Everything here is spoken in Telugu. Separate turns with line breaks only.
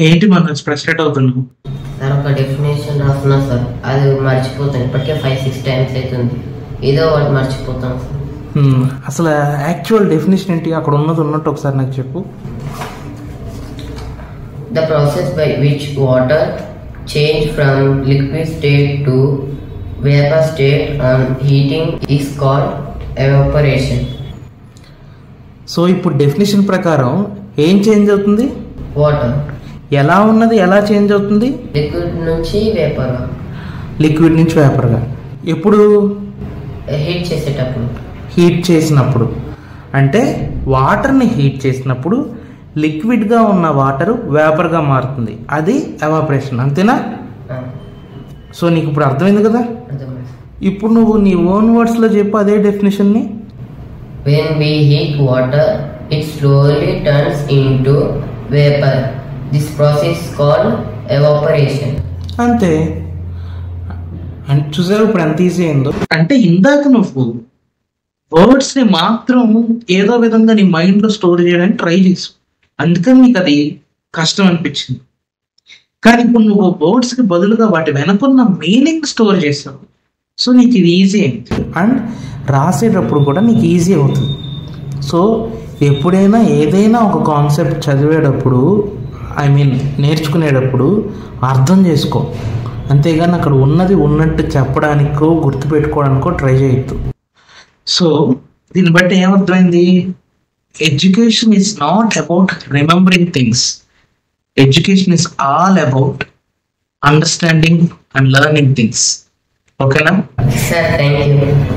ఏంటి మనం ఫ్రస్ట్రేట్ అవుతున్నావు?
సార్ ఒక డెఫినేషన్ రాస్తున్నా సార్, అది మర్చిపోతాను. ఇప్పటికే 5-6 టైమ్స్ అవుతుంది, ఏదో ఒకటి మర్చిపోతాను సార్.
అసలు యాక్చువల్ డెఫినేషన్ ఏంటి? అక్కడ ఉన్నట్టు ఒకసారి నాకు చెప్పు.
The process by which water change from liquid state to vapour state on heating is called evaporation.
So ఇప్పుడు డెఫినేషన్ ప్రకారం ఏం చేంజ్ అవుతుంది?
వాటర్.
ఎలా ఉన్నది ఎలా చేంజ్ అవుతుంది?
లిక్విడ్ నుంచి వేపర్గా.
లిక్విడ్ నుంచి వేపర్గా ఎప్పుడు?
హీట్ చేసేటప్పుడు.
హీట్ చేసినప్పుడు అంటే వాటర్ని హీట్ చేసినప్పుడు లిక్విడ్గా ఉన్న వాటర్ వేపర్గా మారుతుంది, అది ఎవాపరేషన్. అంతేనా? సో నీకు ఇప్పుడు అర్థమైంది కదా? ఇప్పుడు నువ్వు నీ ఓన్ వర్డ్స్లో చెప్పు అదే డెఫినేషన్ని.
When we heat water, it slowly turns into vapor. This process is called evaporation.
అంతే. చూసావు ఇప్పుడు ఎంత ఈజీ అయిందో.
అంటే ఇందాక నువ్వు వర్డ్స్ ని మాత్రం ఏదో విధంగా నీ మైండ్ లో స్టోర్ చేయడానికి ట్రై చేసావు, అందుకని నీకు అది కష్టం అనిపించింది. కానీ ఇప్పుడు నువ్వు వర్డ్స్ కి బదులుగా వాటి వెనకున్న మీనింగ్ స్టోర్ చేసావు, సో నీకు ఇది ఈజీ అయింది.
అండ్ రాసేటప్పుడు కూడా నీకు ఈజీ అవుతుంది. సో ఎప్పుడైనా ఏదైనా ఒక కాన్సెప్ట్ చదివేటప్పుడు నేర్చుకునేటప్పుడు అర్థం చేసుకో, అంతేగాని అక్కడ ఉన్నది ఉన్నట్టు చెప్పడానికో గుర్తుపెట్టుకోవడానికో ట్రై చేయొద్దు.
సో దీన్ని బట్టి ఏమర్థమైంది? Education is not about remembering things, education is all about understanding and learning things. ఓకేనా?
Sir, thank you.